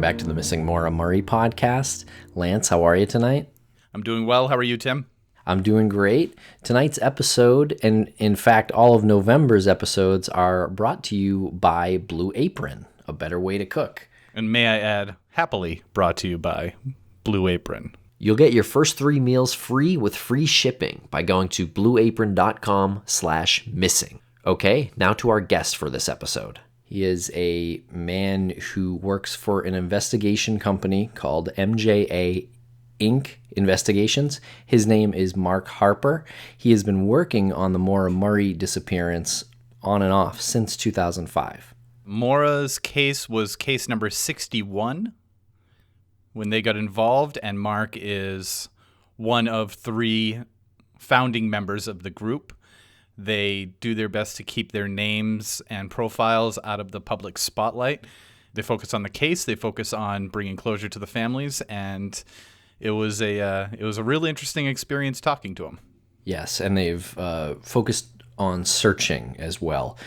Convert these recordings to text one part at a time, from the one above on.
back to the Missing Maura Murray podcast. Lance, how are you tonight? I'm doing well. How are you, Tim? I'm doing great. Tonight's episode, and in fact, all of November's episodes, are brought to you by Blue Apron, a better way to cook. And may I add, happily brought to you by Blue Apron. You'll get your first 3 meals free with free shipping by going to blueapron.com/missing. Okay, now to our guest for this episode. He is a man who works for an investigation company called MJA Inc. Investigations. His name is Mark Harper. He has been working on the Maura Murray disappearance on and off since 2005. Maura's case was case number 61 when they got involved, and Mark is one of 3 founding members of the group. They do their best to keep their names and profiles out of the public spotlight. They focus on the case. They focus on bringing closure to the families, and it was a really interesting experience talking to them. Yes, and they've focused on searching as well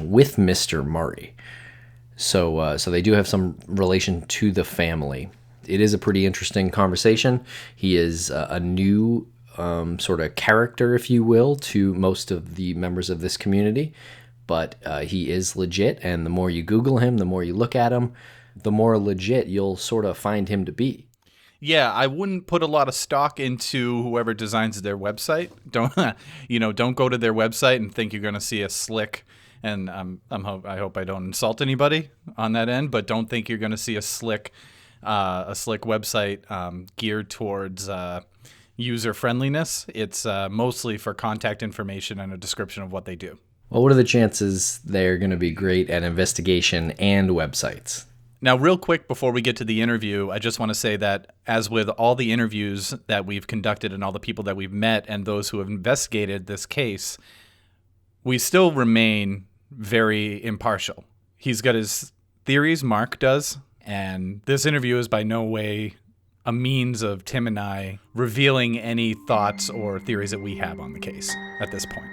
with Mr. Murray. So they do have some relation to the family. It is a pretty interesting conversation. He is a new sort of character, if you will, to most of the members of this community, but he is legit, and the more you Google him, the more you look at him, the more legit you'll sort of find him to be. Yeah, I wouldn't put a lot of stock into whoever designs their website. Don't go to their website and think you're going to see a slick, and I hope I don't insult anybody on that end, but don't think you're going to see a slick website geared towards user friendliness. It's mostly for contact information and a description of what they do. Well, what are the chances they're going to be great at investigation and websites? Now, real quick before we get to the interview, I just want to say that as with all the interviews that we've conducted and all the people that we've met and those who have investigated this case, we still remain very impartial. He's got his theories, Mark does, and this interview is by no way a means of Tim and I revealing any thoughts or theories that we have on the case at this point.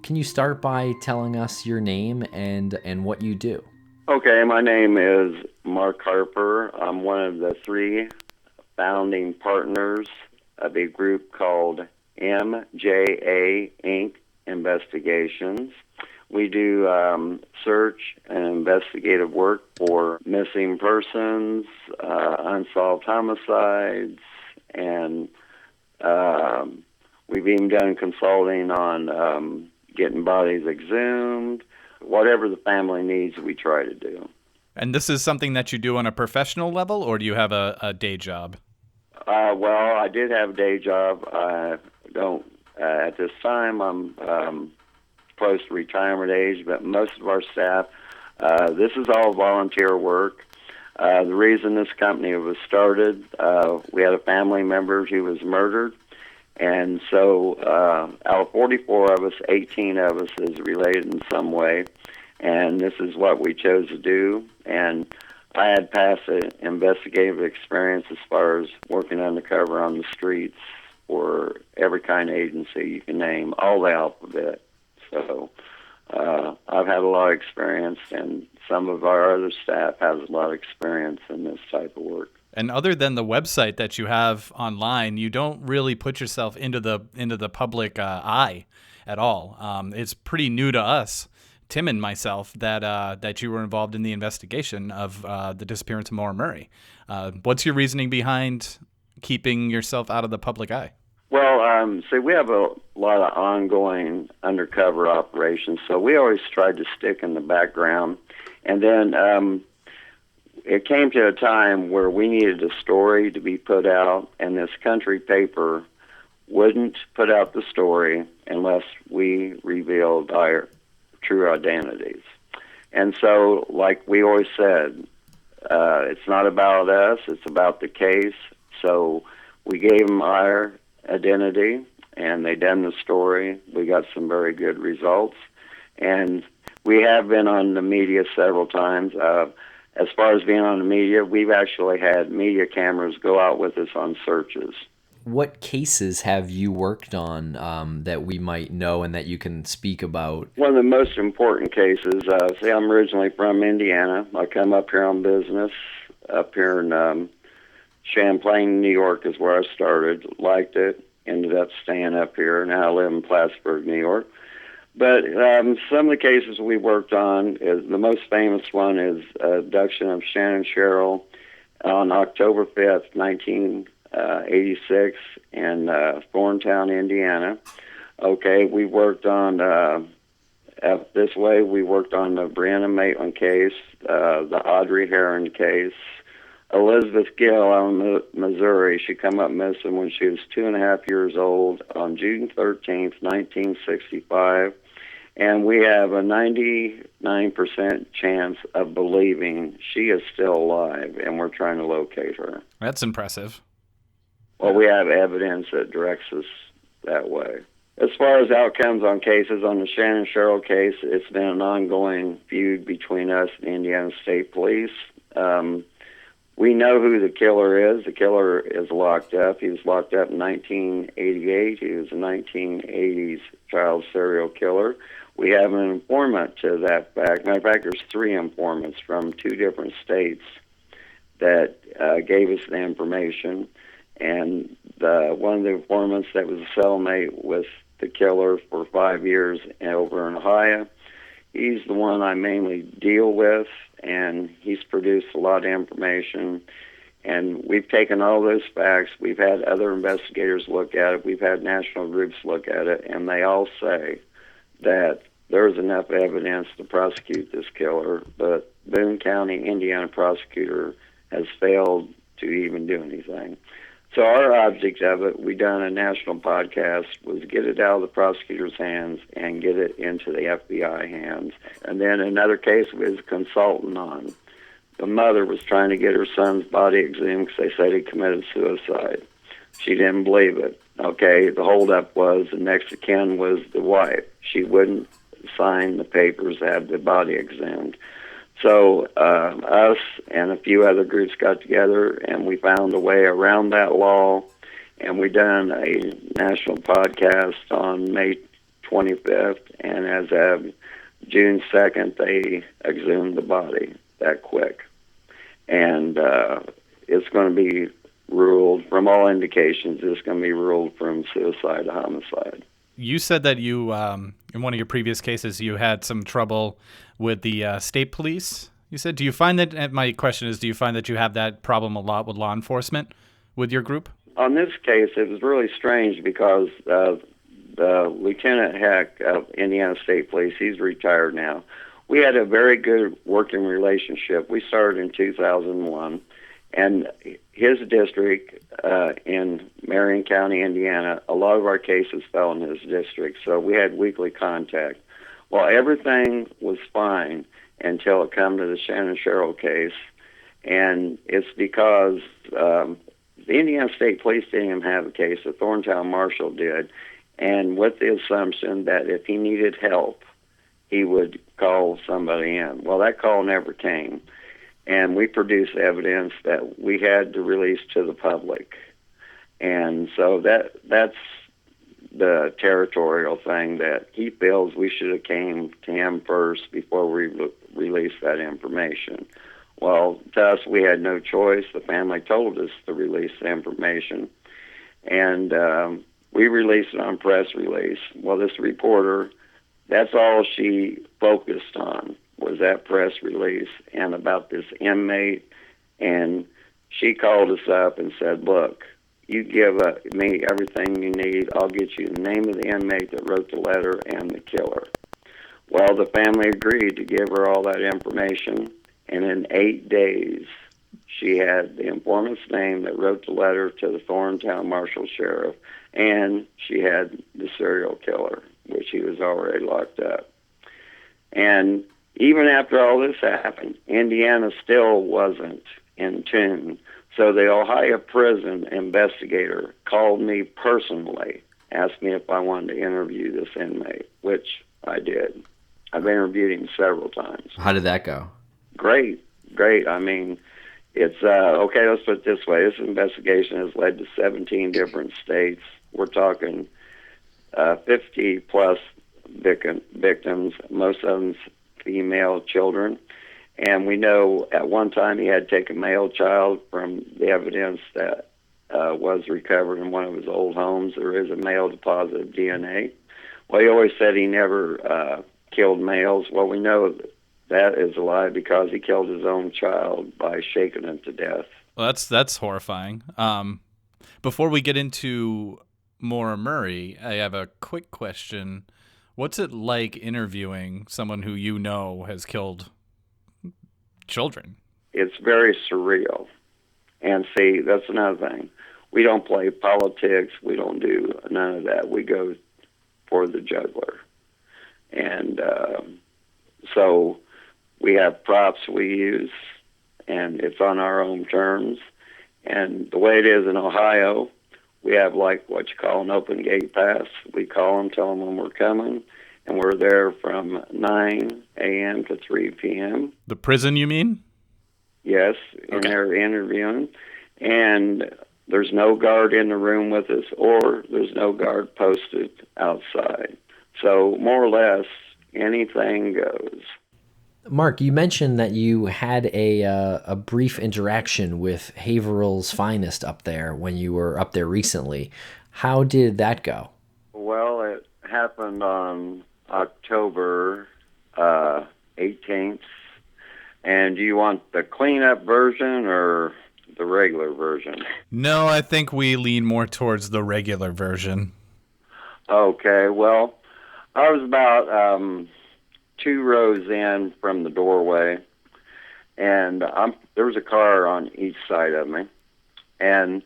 Can you start by telling us your name and what you do? Okay, my name is Mark Harper. I'm one of the 3 founding partners of a group called MJA Inc. Investigations. We do search and investigative work for missing persons, unsolved homicides, and we've even done consulting on getting bodies exhumed. Whatever the family needs, we try to do. And this is something that you do on a professional level, or do you have a day job? Well, I did have a day job. I don't, at this time, I'm close to retirement age, but most of our staff, this is all volunteer work. The reason this company was started, we had a family member who was murdered. And so out of 44 of us, 18 of us is related in some way, and this is what we chose to do. And I had past investigative experience as far as working undercover on the streets for every kind of agency you can name, all the alphabet. So I've had a lot of experience, and some of our other staff has a lot of experience in this type of work. And other than the website that you have online, you don't really put yourself into the public eye at all. It's pretty new to us, Tim and myself, that you were involved in the investigation of the disappearance of Maura Murray. What's your reasoning behind keeping yourself out of the public eye? Well, see, we have a lot of ongoing undercover operations, so we always tried to stick in the background. And then it came to a time where we needed a story to be put out, and this country paper wouldn't put out the story unless we revealed our true identities. And so, like we always said, it's not about us, it's about the case. So we gave them our identity, and they done the story. We got some very good results, and we have been on the media several times. As far as being on the media, we've actually had media cameras go out with us on searches. What cases have you worked on that we might know and that you can speak about? One of the most important cases, see, I'm originally from Indiana. I come up here on business up here in Champlain, New York is where I started. Liked it, ended up staying up here. Now I live in Plattsburgh, New York. But some of the cases we worked on, the most famous one is abduction of Shannon Sherrill on October 5th, 1986 in Thorntown, Indiana. Okay, we worked on, this way, we worked on the Brianna Maitland case, the Audrey Heron case, Elizabeth Gill out in Missouri. She come up missing when she was 2.5 years old on June 13th, 1965. And we have a 99% chance of believing she is still alive, and we're trying to locate her. That's impressive. Well, we have evidence that directs us that way. As far as outcomes on cases, on the Shannon Sherrill case, it's been an ongoing feud between us and the Indiana State Police. We know who the killer is. The killer is locked up. He was locked up in 1988. He was a 1980s child serial killer. We have an informant to that fact. Matter of fact, there's 3 informants from 2 different states that gave us the information. And one of the informants that was a cellmate with the killer for 5 years over in Ohio, he's the one I mainly deal with, and he's produced a lot of information. And we've taken all those facts. We've had other investigators look at it. We've had national groups look at it, and they all say that there's enough evidence to prosecute this killer, but Boone County, Indiana prosecutor has failed to even do anything. So our object of it, we done a national podcast, was get it out of the prosecutor's hands and get it into the FBI hands. And then another case was a consultant on. The mother was trying to get her son's body examined because they said he committed suicide. She didn't believe it. Okay, the holdup was the next of kin was the wife. She wouldn't sign the papers to have the body examined. So us and a few other groups got together, and we found a way around that law, and we done a national podcast on May 25th, and as of June 2nd, they exhumed the body that quick. And it's going to be ruled, from all indications, it's going to be ruled from suicide to homicide. You said that you, in one of your previous cases, you had some trouble with the state police. You said, do you find that, my question is, do you find that you have that problem a lot with law enforcement with your group? On this case, it was really strange because the Lieutenant Heck of Indiana State Police, he's retired now. We had a very good working relationship. We started in 2001. And his district in Marion County, Indiana, a lot of our cases fell in his district, so we had weekly contact. Well, everything was fine until it come to the Shannon Sherrill case, and it's because the Indiana State Police didn't even have a case. The Thorntown Marshal did, and with the assumption that if he needed help, he would call somebody in. Well, that call never came. And we produced evidence that we had to release to the public. And so that's the territorial thing that he feels we should have came to him first before we released that information. Well, to us, we had no choice. The family told us to release the information. And we released it on press release. Well, this reporter, that's all she focused on, was that press release and about this inmate. And she called us up and said, look, you give me everything you need. I'll get you the name of the inmate that wrote the letter and the killer. Well, the family agreed to give her all that information. And in 8 days, she had the informant's name that wrote the letter to the Thorntown Marshal Sheriff. And she had the serial killer, which he was already locked up. And even after all this happened, Indiana still wasn't in tune. So the Ohio prison investigator called me personally, asked me if I wanted to interview this inmate, which I did. I've interviewed him several times. How did that go? Great, great. I mean, it's okay. Let's put it this way: this investigation has led to 17 different states. We're talking 50 plus victims. Most of them female children. And we know at one time he had taken a male child from the evidence that was recovered in one of his old homes. There is a male deposit of DNA. Well, he always said he never killed males. Well, we know that is a lie because he killed his own child by shaking it to death. Well, that's horrifying. Before we get into Maura Murray, I have a quick question. What's it like interviewing someone who you know has killed children? It's very surreal. And see, that's another thing. We don't play politics. We don't do none of that. We go for the juggler. And so we have props we use, and it's on our own terms. And the way it is in Ohio, we have like what you call an open gate pass. We call them, tell them when we're coming, and we're there from 9 a.m. to 3 p.m. The prison, you mean? Yes, and Okay. they're interviewing. And there's no guard in the room with us, or there's no guard posted outside. So more or less, anything goes. Mark, you mentioned that you had a brief interaction with Haverhill's Finest up there when you were up there recently. How did that go? Well, it happened on October 18th. And do you want the cleanup version or the regular version? No, I think we lean more towards the regular version. Okay, well, I was about 2 rows in from the doorway, and there was a car on each side of me. And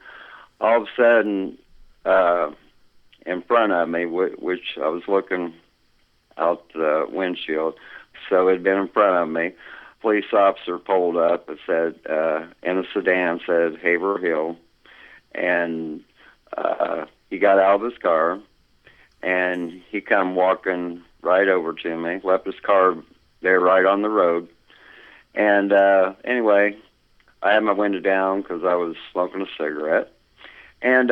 all of a sudden, in front of me, which I was looking out the windshield, so it had been in front of me, police officer pulled up and said, in a sedan, said Haverhill, and he got out of his car, and he come walking right over to me, left his car there right on the road, and anyway, I had my window down because I was smoking a cigarette, and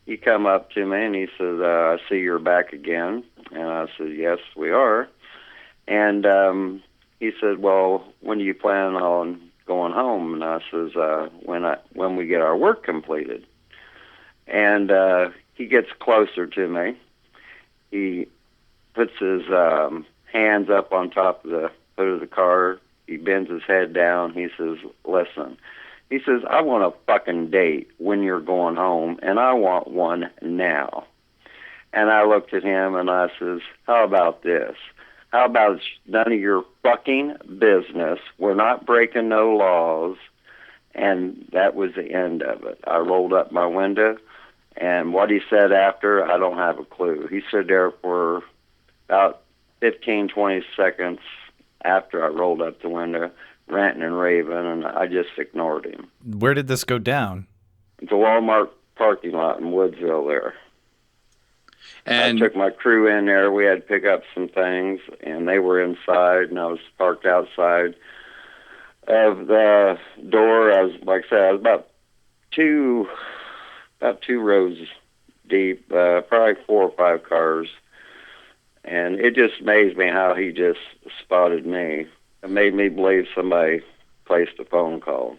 he come up to me, and he says, I see you're back again, and I said, yes, we are, and he said, well, when do you plan on going home? And I says, when we get our work completed. And he gets closer to me. He puts his hands up on top of the hood of the car. He bends his head down. He says, listen. He says, I want a fucking date when you're going home, and I want one now. And I looked at him, and I says, how about this? How about it's none of your fucking business? We're not breaking no laws. And that was the end of it. I rolled up my window, and what he said after, I don't have a clue. He stood there for about 15, 20 seconds after I rolled up the window, ranting and raving, and I just ignored him. Where did this go down? It's a Walmart parking lot in Woodsville there. And I took my crew in there. We had to pick up some things, and they were inside, and I was parked outside of the door. I was, like I said, I was about two rows deep, probably 4 or 5 cars. And it just amazed me how he just spotted me. It made me believe somebody placed a phone call.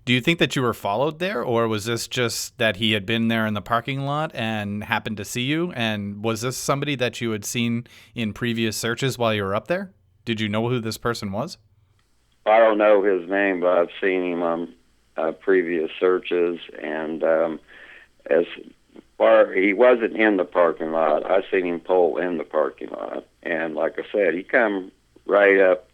do you think that you were followed there, or was this just that he had been there in the parking lot and happened to see you? And was this somebody that you had seen in previous searches while you were up there? Did you know who this person was? I don't know his name, but I've seen him on previous searches, and as far he wasn't in the parking lot. I seen him pull in the parking lot, and like I said, he come right up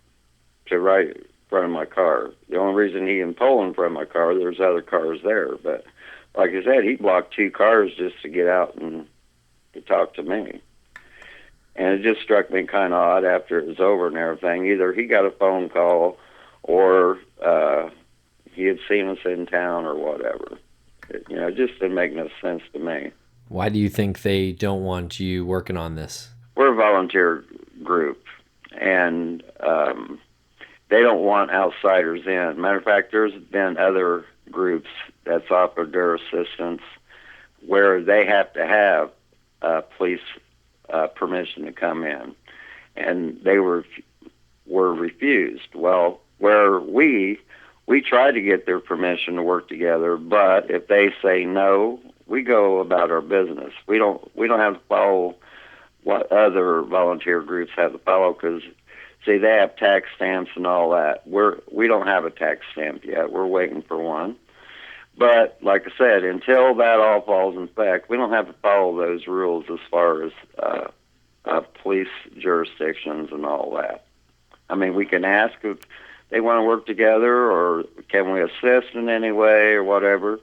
to right in front of my car. The only reason he didn't pull in front of my car, there's other cars there, but like I said, he blocked 2 cars just to get out and to talk to me. And it just struck me kind of odd after it was over and everything. Either he got a phone call or he had seen us in town or whatever. It just didn't make no sense to me. Why do you think they don't want you working on this? We're a volunteer group, and they don't want outsiders in. Matter of fact, there's been other groups that's offered their assistance where they have to have police permission to come in, and they were refused. Well, where we try to get their permission to work together, but if they say no, we go about our business. We don't have to follow what other volunteer groups have to follow, because see, they have tax stamps and all that. We don't have a tax stamp yet. We're waiting for one. But like I said, until that all falls in effect, we don't have to follow those rules as far as police jurisdictions and all that. I mean, we can ask if they want to work together, or can we assist in any way or whatever.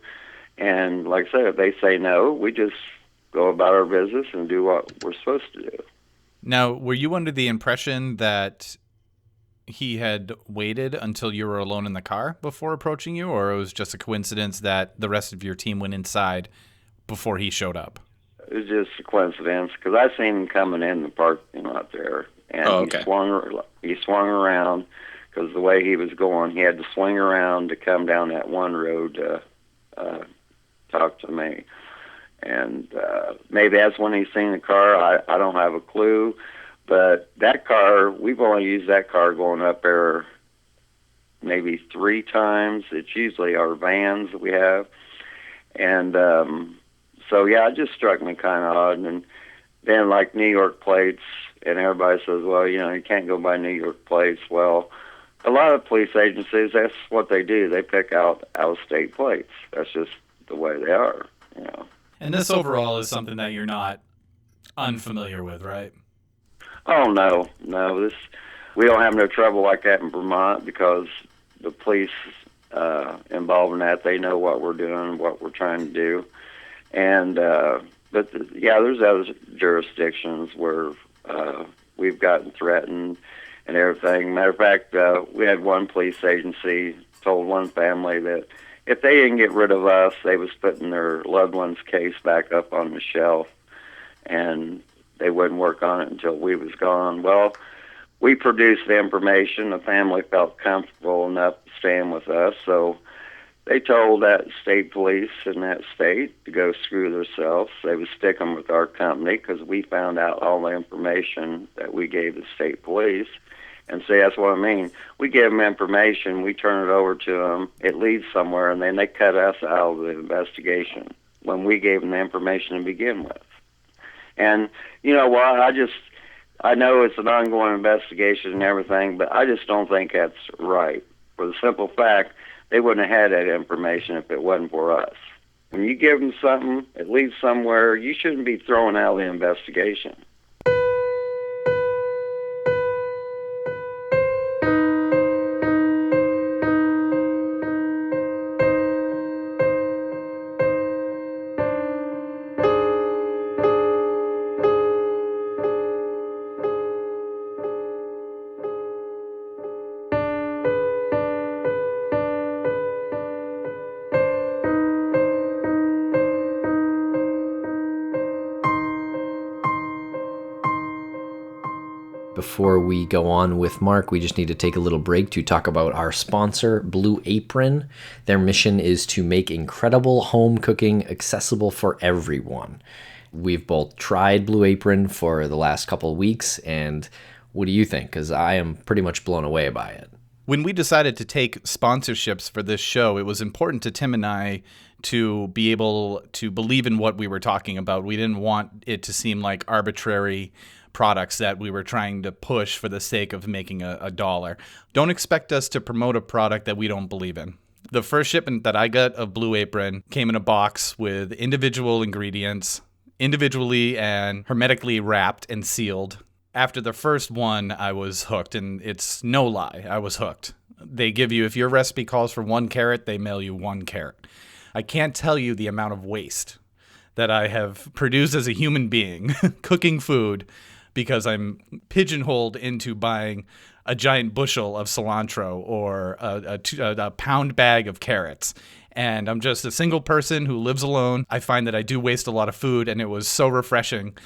And like I said, if they say no, we just go about our business and do what we're supposed to do. Now, were you under the impression that he had waited until you were alone in the car before approaching you, or it was just a coincidence that the rest of your team went inside before he showed up? It was just a coincidence, because I seen him coming in the parking lot there, and he swung around, because the way he was going, he had to swing around to come down that one road to talk to me. And maybe that's when he's seen the car. I don't have a clue. But that car, we've only used that car going up there maybe 3 times. It's usually our vans that we have. And so, yeah, it just struck me kind of odd. And then, like, New York plates, and everybody says, well, you can't go by New York plates. Well, a lot of police agencies, that's what they do. They pick out out-of-state plates. That's just the way they are, And this overall is something that you're not unfamiliar with, right? Oh, no. We don't have no trouble like that in Vermont, because the police involved in that, they know what we're doing, what we're trying to do. And, there's other jurisdictions where we've gotten threatened and everything. Matter of fact, we had one police agency told one family that if they didn't get rid of us, they was putting their loved one's case back up on the shelf, and they wouldn't work on it until we was gone. Well, we produced the information. The family felt comfortable enough to stand with us, so they told that state police in that state to go screw themselves. They would stick them with our company, because we found out all the information that we gave the state police. And see, that's what I mean. We give them information, we turn it over to them, it leads somewhere, and then they cut us out of the investigation when we gave them the information to begin with. And you know what? I know it's an ongoing investigation and everything, but I just don't think that's right. For the simple fact, they wouldn't have had that information if it wasn't for us. When you give them something, it leads somewhere, you shouldn't be throwing out the investigation. Before we go on with Mark, we just need to take a little break to talk about our sponsor, Blue Apron. Their mission is to make incredible home cooking accessible for everyone. We've both tried Blue Apron for the last couple of weeks, and what do you think? Because I am pretty much blown away by it. When we decided to take sponsorships for this show, it was important to Tim and I to be able to believe in what we were talking about. We didn't want it to seem like arbitrary products that we were trying to push for the sake of making a dollar. Don't expect us to promote a product that we don't believe in. The first shipment that I got of Blue Apron came in a box with individual ingredients, individually and hermetically wrapped and sealed. After the first one, I was hooked, and it's no lie, I was hooked. They give you, if your recipe calls for 1 carrot, they mail you 1 carrot. I can't tell you the amount of waste that I have produced as a human being cooking food because I'm pigeonholed into buying a giant bushel of cilantro or a pound bag of carrots. And I'm just a single person who lives alone. I find that I do waste a lot of food, and it was so refreshing.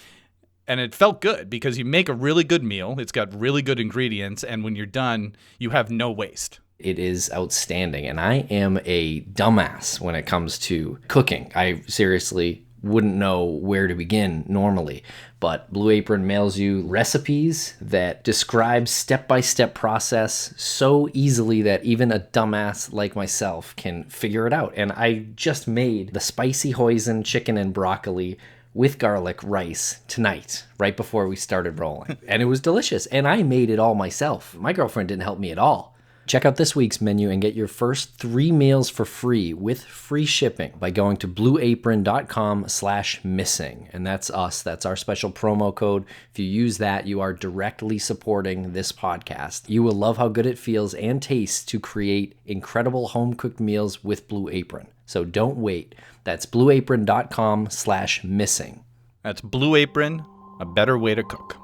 And it felt good because you make a really good meal. It's got really good ingredients. And when you're done, you have no waste. It is outstanding. And I am a dumbass when it comes to cooking. I seriously wouldn't know where to begin normally. But Blue Apron mails you recipes that describe step-by-step process so easily that even a dumbass like myself can figure it out. And I just made the spicy hoisin chicken and broccoli with garlic rice tonight, right before we started rolling. And it was delicious. And I made it all myself. My girlfriend didn't help me at all. Check out this week's menu and get your first 3 meals for free with free shipping by going to blueapron.com/missing. And that's us. That's our special promo code. If you use that, you are directly supporting this podcast. You will love how good it feels and tastes to create incredible home-cooked meals with Blue Apron. So don't wait. That's blueapron.com/missing. That's Blue Apron, a better way to cook.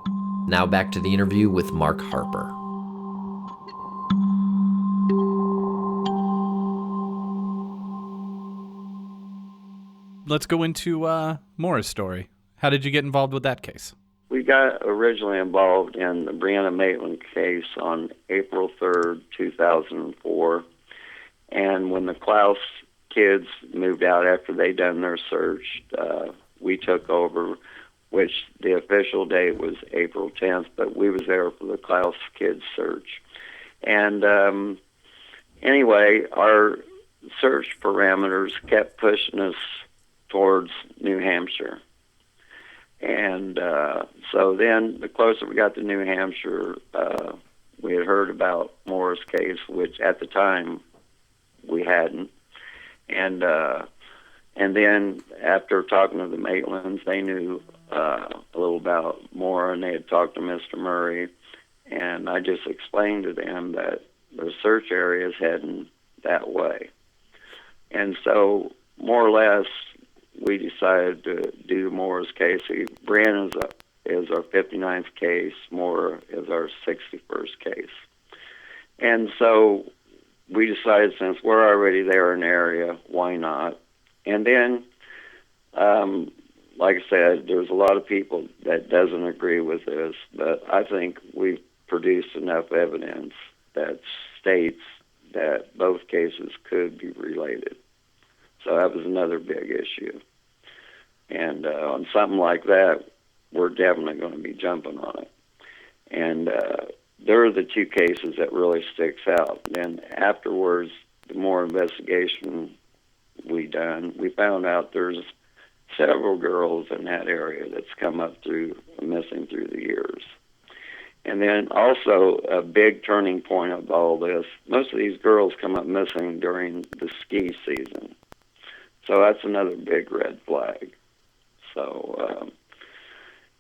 Now back to the interview with Mark Harper. Let's go into Maura's story. How did you get involved with that case? We got originally involved in the Brianna Maitland case on April 3rd, 2004. And when the Klaus kids moved out after they'd done their search, we took over, which the official date was April 10th, but we was there for the Klaus kids search. And anyway, our search parameters kept pushing us towards New Hampshire. And so then the closer we got to New Hampshire, we had heard about Maura's case, which at the time we hadn't. And then after talking to the Maitlands, they knew a little about Maura, and they had talked to Mr. Murray. And I just explained to them that the search area is heading that way. And so more or less, we decided to do Maura's case. Brianna is our 59th case. Maura is our 61st case. And so we decided, since we're already there in the area, why not? And then, like I said, there's a lot of people that doesn't agree with this, but I think we've produced enough evidence that states that both cases could be related. So that was another big issue. And on something like that, we're definitely going to be jumping on it. And there are the 2 cases that really sticks out. Then afterwards, the more investigation we done, we found out there's several girls in that area that's come up missing through the years. And then also a big turning point of all this, most of these girls come up missing during the ski season. So that's another big red flag. So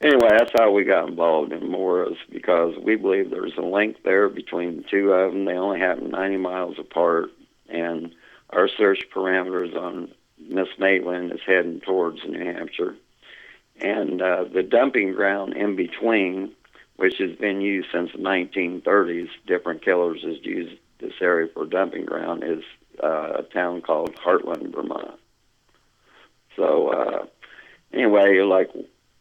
anyway, that's how we got involved in Maura's, because we believe there's a link there between the 2 of them. They only happen 90 miles apart, and our search parameters on Miss Maitland is heading towards New Hampshire. And the dumping ground in between, which has been used since the 1930s, different killers has used this area for dumping ground, is a town called Heartland, Vermont. So anyway, like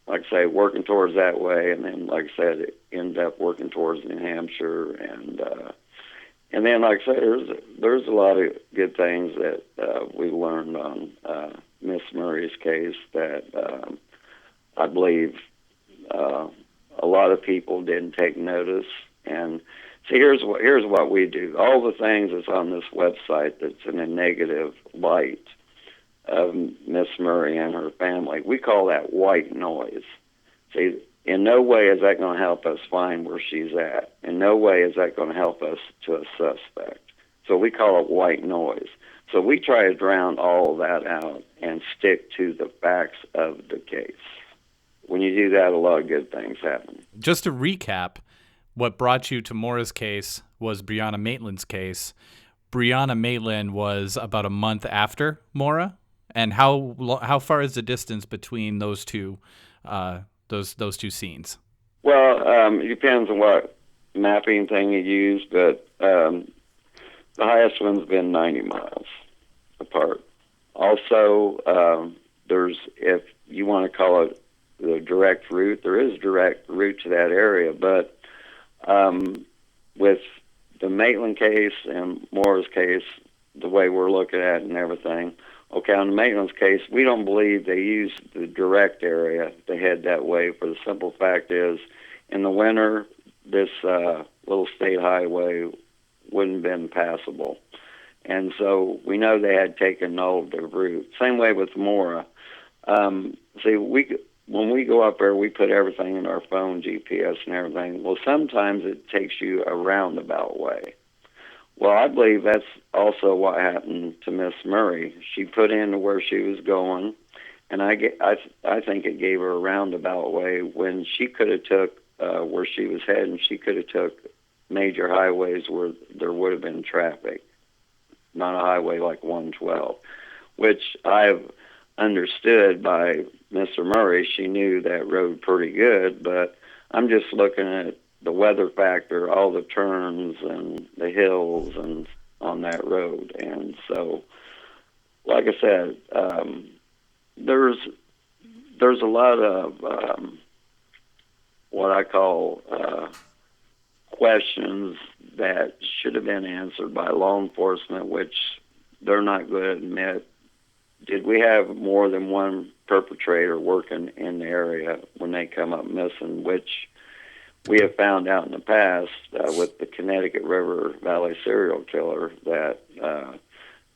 I say, working towards that way, and then, like I said, it ended up working towards New Hampshire, and then, like I say, there's a lot of good things that we learned on Miss Murray's case that I believe a lot of people didn't take notice. And see, here's what we do. All the things that's on this website that's in a negative light of Miss Murray and her family, we call that white noise. See, in no way is that going to help us find where she's at. In no way is that going to help us to a suspect. So we call it white noise. So we try to drown all of that out and stick to the facts of the case. When you do that, a lot of good things happen. Just to recap, what brought you to Maura's case was Brianna Maitland's case. Brianna Maitland was about a month after Maura. And how far is the distance between those two scenes? Well, it depends on what mapping thing you use, but the highest one's been 90 miles apart. Also, there's, if you want to call it the direct route, there is direct route to that area, but with the Maitland case and Maura's case, the way we're looking at it and everything, okay, on the Maitland's case, we don't believe they used the direct area to head that way, for the simple fact is, in the winter, this little state highway wouldn't have been passable. And so we know they had taken all of their route. Same way with Maura. See, when we go up there, we put everything in our phone, GPS and everything. Well, sometimes it takes you a roundabout way. Well, I believe that's also what happened to Miss Murray. She put in where she was going, and I think it gave her a roundabout way when she could have took where she was heading. She could have took major highways where there would have been traffic, not a highway like 112, which I've understood by Mr. Murray. She knew that road pretty good, but I'm just looking at the weather factor, all the turns and the hills and on that road. And so, like I said, there's a lot of what I call questions that should have been answered by law enforcement, which they're not going to admit. Did we have more than one perpetrator working in the area when they come up missing, which we have found out in the past with the Connecticut River Valley serial killer, that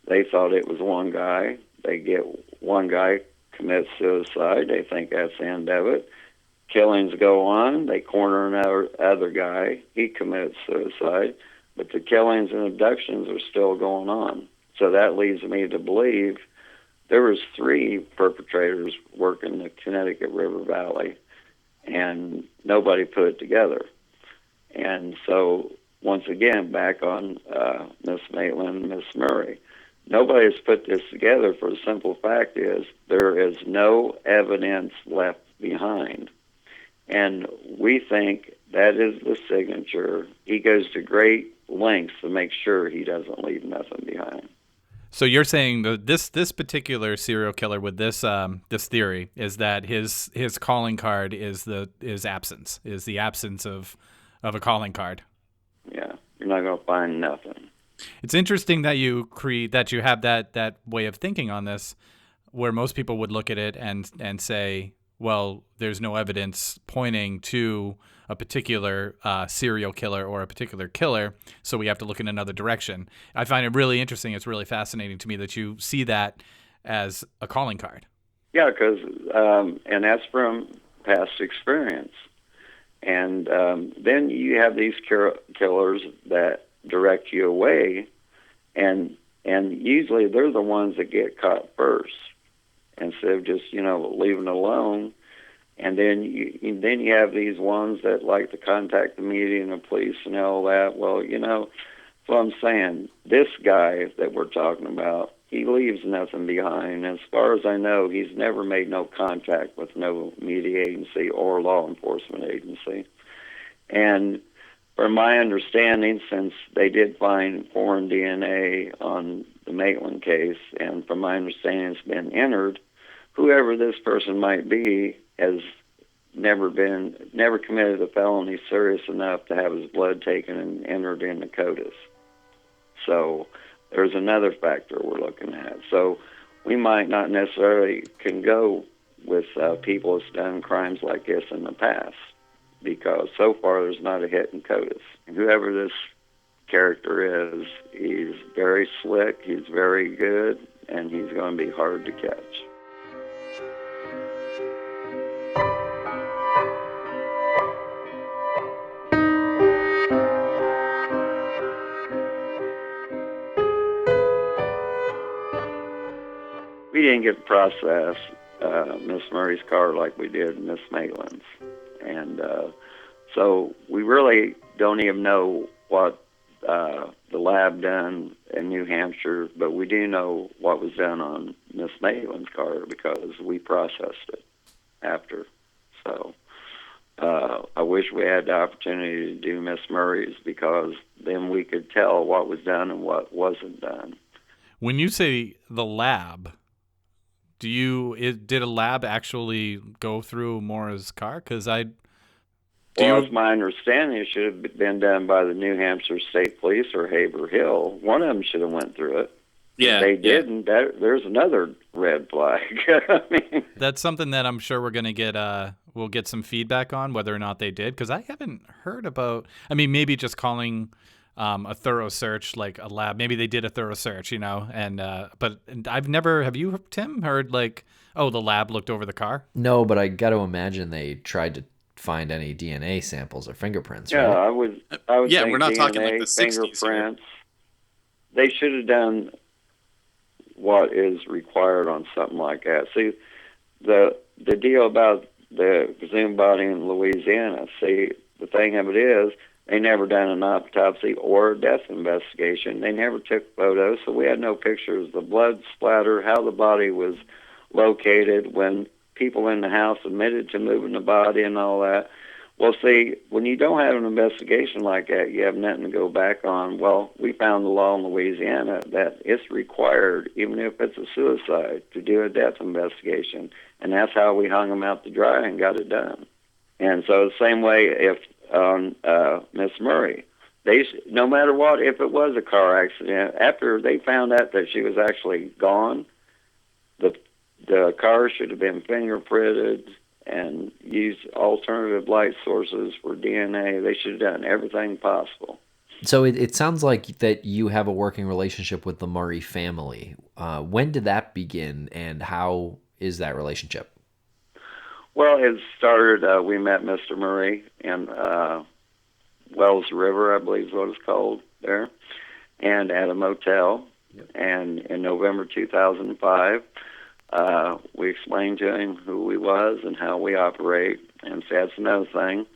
they thought it was one guy. They get one guy commits suicide. They think that's the end of it. Killings go on. They corner another other guy. He commits suicide. But the killings and abductions are still going on. So that leads me to believe there was 3 perpetrators working the Connecticut River Valley, and nobody put it together. And so, once again, back on Miss Maitland and Miss Murray, nobody's put this together for the simple fact is there is no evidence left behind. And we think that is the signature. He goes to great lengths to make sure he doesn't leave nothing behind. So you're saying that this particular serial killer with this this theory is that his calling card is the absence of a calling card. Yeah, you're not going to find nothing. It's interesting that you have that way of thinking on this, where most people would look at it and say, well, there's no evidence pointing to a particular serial killer or a particular killer, so we have to look in another direction. I find it really interesting. It's really fascinating to me that you see that as a calling card. Yeah, because and that's from past experience. And then you have these killers that direct you away, and usually they're the ones that get caught first, instead of just leaving alone. And then you have these ones that like to contact the media and the police and all that. Well, what I'm saying, this guy that we're talking about, he leaves nothing behind. As far as I know, he's never made no contact with no media agency or law enforcement agency. And from my understanding, since they did find foreign DNA on the Maitland case, and from my understanding it's been entered, whoever this person might be has never committed a felony serious enough to have his blood taken and entered in the CODIS. So there's another factor we're looking at. So we might not necessarily can go with people that's done crimes like this in the past, because so far there's not a hit in CODIS. And whoever this character is, he's very slick, he's very good, and he's going to be hard to catch. We didn't get to process Miss Murray's car like we did Miss Maitland's. And so we really don't even know what the lab done in New Hampshire, but we do know what was done on Miss Maitland's car because we processed it after. So I wish we had the opportunity to do Miss Murray's, because then we could tell what was done and what wasn't done. When you say the lab, did a lab actually go through Maura's car? Because It's my understanding it should have been done by the New Hampshire State Police or Haverhill. One of them should have went through it. Yeah, they didn't. There's another red flag. I mean, that's something that I'm sure we're gonna get. We'll get some feedback on whether or not they did, because I haven't heard about. I mean, maybe just calling a thorough search, like a lab. Maybe they did a thorough search, but I've never. Have you, Tim, heard like, oh, the lab looked over the car? No, but I got to imagine they tried to find any DNA samples or fingerprints. Yeah, right? I would yeah, think we're not DNA, talking like the 60s fingerprints. They should have done what is required on something like that. See, the deal about the presumed body in Louisiana, see, the thing of it is, they never done an autopsy or a death investigation. They never took photos, so we had no pictures. The blood splatter, how the body was located, when people in the house admitted to moving the body and all that. Well, see, when you don't have an investigation like that, you have nothing to go back on. Well, we found the law in Louisiana that it's required, even if it's a suicide, to do a death investigation. And that's how we hung them out to dry and got it done. And so the same way if on Miss Murray, no matter what, if it was a car accident, after they found out that she was actually gone, the car should have been fingerprinted and used alternative light sources for DNA. They should have done everything possible. So it sounds like that you have a working relationship with the Murray family. When did that begin, and how is that relationship? Well, it started, we met Mr. Murray in Wells River, I believe is what it's called there, and at a motel. Yep. And in November 2005, we explained to him who we was and how we operate. And so that's another thing.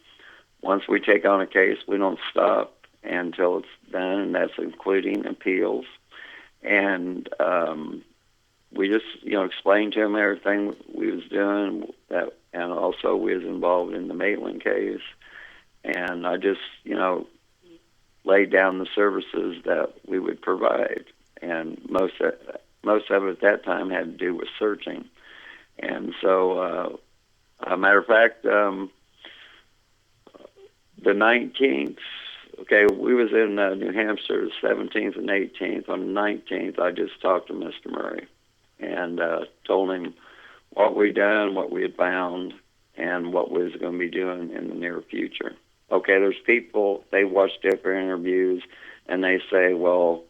Once we take on a case, we don't stop until it's done, and that's including appeals. And we just, explained to him everything we was doing, and also we was involved in the Maitland case. And I just, laid down the services that we would provide. And most of it at that time had to do with searching. And so, a matter of fact, the 19th, we was in New Hampshire, the 17th and 18th. On the 19th, I just talked to Mr. Murray and told him what we'd done, what we had found, and what we was going to be doing in the near future. Okay, there's people, they watch different interviews, and they say, well,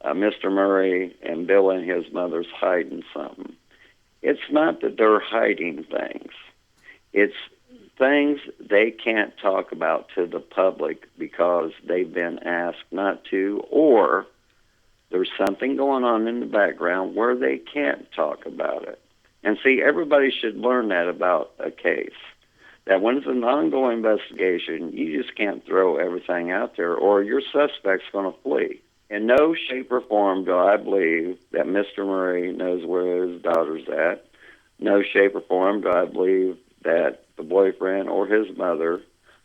Mr. Murray and Bill and his mother's hiding something. It's not that they're hiding things. It's things they can't talk about to the public because they've been asked not to, or there's something going on in the background where they can't talk about it. And see, everybody should learn that about a case. That when it's an ongoing investigation, you just can't throw everything out there or your suspect's going to flee. In no shape or form do I believe that Mr. Murray knows where his daughter's at. No shape or form do I believe that the boyfriend or his mother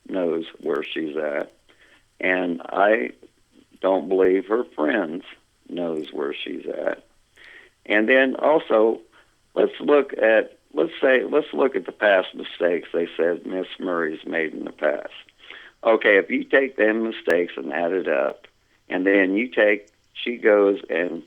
knows where she's at. And I don't believe her friends knows where she's at. And then also, let's look at the past mistakes they said Miss Murray's made in the past. Okay, if you take them mistakes and add it up, and then she goes and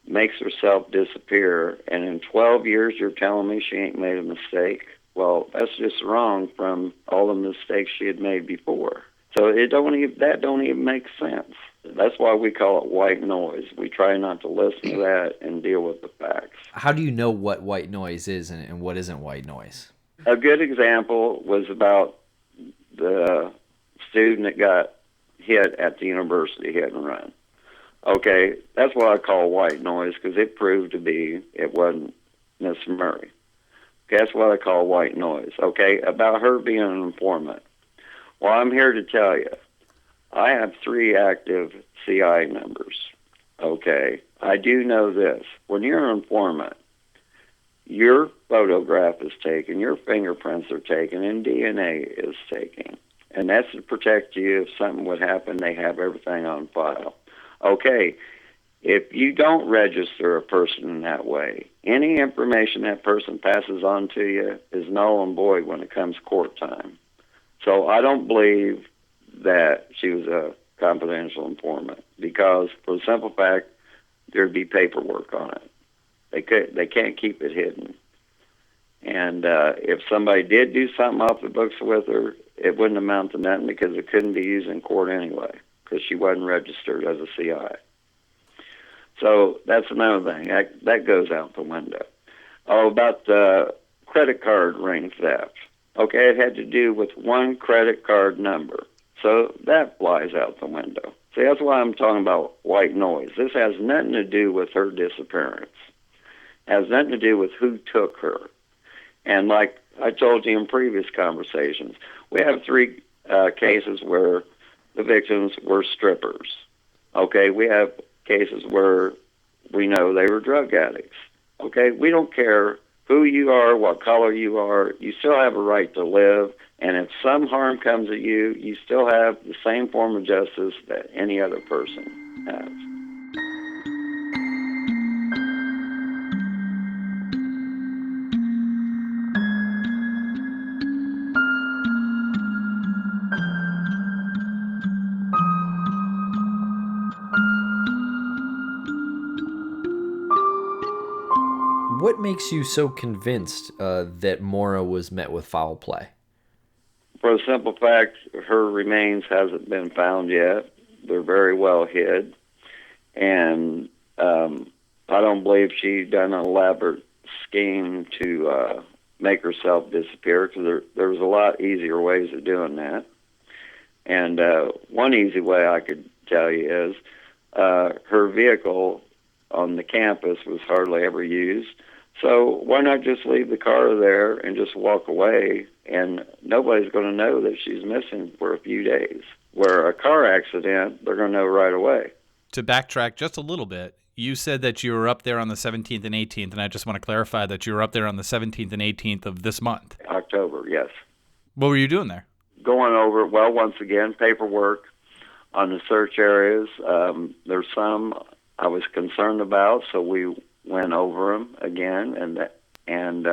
makes herself disappear, and in 12 years you're telling me she ain't made a mistake? Well, that's just wrong from all the mistakes she had made before. So that don't even make sense. That's why we call it white noise. We try not to listen to that and deal with the facts. How do you know what white noise is and what isn't white noise? A good example was about the student that got hit at the university, hit and run. Okay, that's what I call white noise because it proved to be it wasn't Miss Murray. Okay, that's what I call white noise. Okay, about her being an informant. Well, I'm here to tell you, I have 3 active CI members. Okay, I do know this. When you're an informant, your photograph is taken, your fingerprints are taken, and DNA is taken. And that's to protect you if something would happen. They have everything on file. Okay, if you don't register a person in that way, any information that person passes on to you is null and void when it comes court time. So I don't believe that she was a confidential informant because, for the simple fact, there'd be paperwork on it. They can't keep it hidden. And if somebody did do something off the books with her, it wouldn't amount to nothing because it couldn't be used in court anyway because she wasn't registered as a CI. So that's another thing. That goes out the window. Oh, about the credit card ring theft. Okay, it had to do with one credit card number. So that flies out the window. See, that's why I'm talking about white noise. This has nothing to do with her disappearance. It has nothing to do with who took her. And like I told you in previous conversations, we have 3 cases where the victims were strippers. Okay, we have cases where we know they were drug addicts. Okay, we don't care who you are, what color you are, you still have a right to live. And if some harm comes to you, you still have the same form of justice that any other person has. What makes you so convinced that Maura was met with foul play? For the simple fact, her remains hasn't been found yet. They're very well hid. And I don't believe she done an elaborate scheme to make herself disappear because there was a lot easier ways of doing that. And one easy way I could tell you is her vehicle on the campus was hardly ever used. So why not just leave the car there and just walk away, and nobody's going to know that she's missing for a few days. Where a car accident, they're going to know right away. To backtrack just a little bit, you said that you were up there on the 17th and 18th, and I just want to clarify that you were up there on the 17th and 18th of this month. October, yes. What were you doing there? Going over, well, once again, paperwork on the search areas. There's some I was concerned about, so we went over them again, and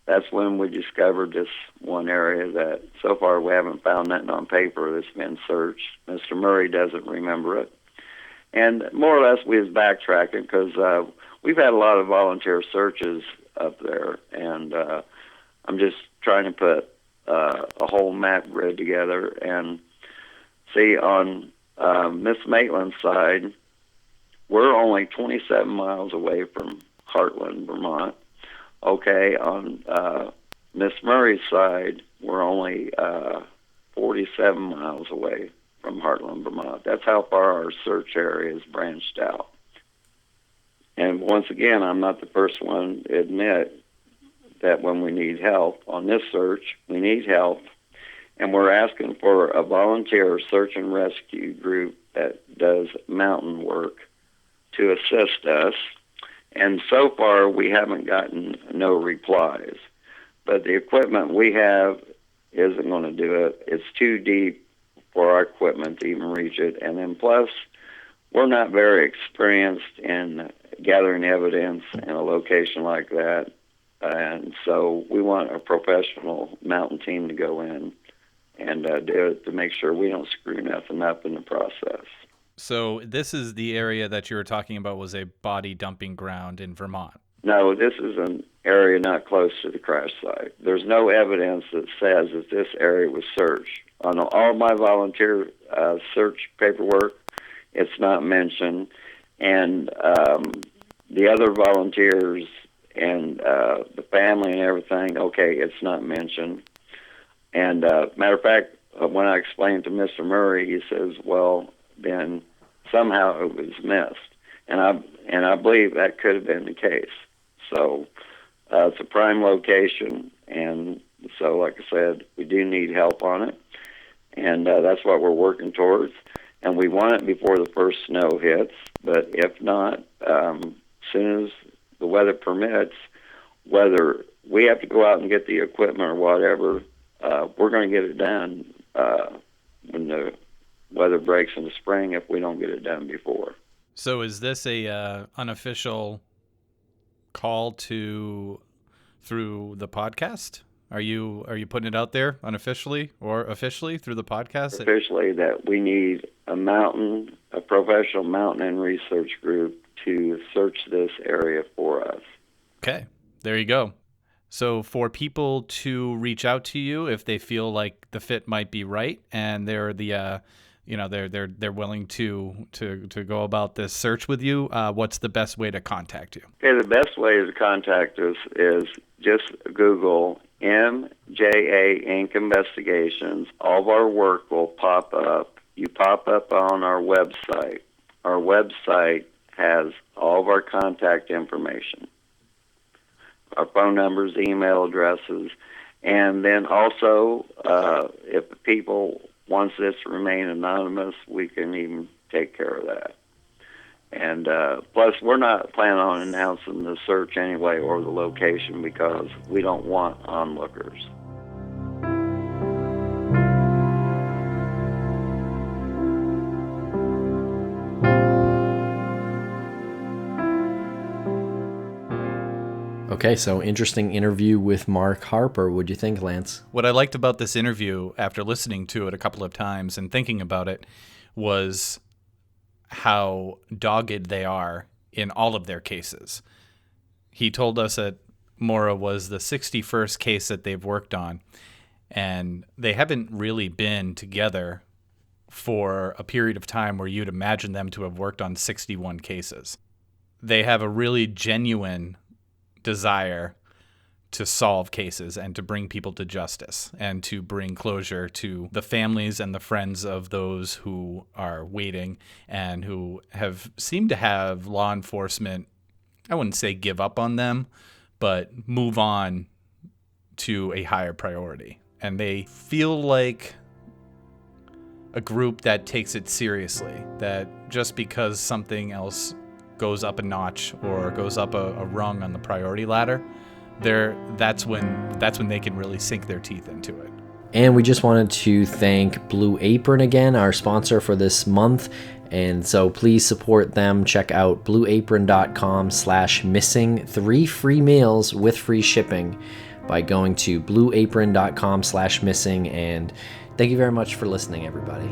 that's when we discovered this one area that so far we haven't found nothing on paper that's been searched. Mr. Murray doesn't remember it. And more or less we was backtracking because we've had a lot of volunteer searches up there, and I'm just trying to put a whole map grid together. And see, on Miss Maitland's side, we're only 27 miles away from Heartland, Vermont. Okay, on Miss Murray's side, we're only 47 miles away from Heartland, Vermont. That's how far our search area is branched out. And once again, I'm not the first one to admit that when we need help on this search, we need help. And we're asking for a volunteer search and rescue group that does mountain work to assist us. And so far, we haven't gotten no replies. But the equipment we have isn't going to do it. It's too deep for our equipment to even reach it. And then plus, we're not very experienced in gathering evidence in a location like that. And so we want a professional mountain team to go in and do it to make sure we don't screw nothing up in the process. So this is the area that you were talking about was a body dumping ground in Vermont. No, this is an area not close to the crash site. There's no evidence that says that this area was searched. On all my volunteer search paperwork, it's not mentioned. And the other volunteers and the family and everything, okay, it's not mentioned. And matter of fact, when I explained to Mr. Murray, he says, well, then somehow it was missed. And I believe that could have been the case. So it's a prime location, and so like I said, we do need help on it, and that's what we're working towards. And we want it before the first snow hits, but if not, as soon as the weather permits, whether we have to go out and get the equipment or whatever, we're going to get it done when the weather breaks in the spring if we don't get it done before. So is this a unofficial call through the podcast? Are you putting it out there unofficially or officially through the podcast? Officially, that we need a professional mountain research group to search this area for us. Okay, there you go. So for people to reach out to you if they feel like the fit might be right and they're they're willing to go about this search with you, what's the best way to contact you? Okay, the best way to contact us is just Google MJA Inc. Investigations. All of our work will pop up. You pop up on our website. Our website has all of our contact information, our phone numbers, email addresses, and then also if people want this to remain anonymous, we can even take care of that. And plus, we're not planning on announcing the search anyway or the location because we don't want onlookers. Okay, so interesting interview with Mark Harper. What'd you think, Lance? What I liked about this interview, after listening to it a couple of times and thinking about it, was how dogged they are in all of their cases. He told us that Maura was the 61st case that they've worked on, and they haven't really been together for a period of time where you'd imagine them to have worked on 61 cases. They have a really genuine desire to solve cases and to bring people to justice and to bring closure to the families and the friends of those who are waiting and who have seemed to have law enforcement, I wouldn't say give up on them, but move on to a higher priority. And they feel like a group that takes it seriously, that just because something else goes up a notch or goes up a rung on the priority ladder, that's when they can really sink their teeth into it. And we just wanted to thank Blue Apron again, our sponsor for this month. And so please support them. Check out blueapron.com/missing. 3 free meals with free shipping by going to blueapron.com/missing. And thank you very much for listening, everybody.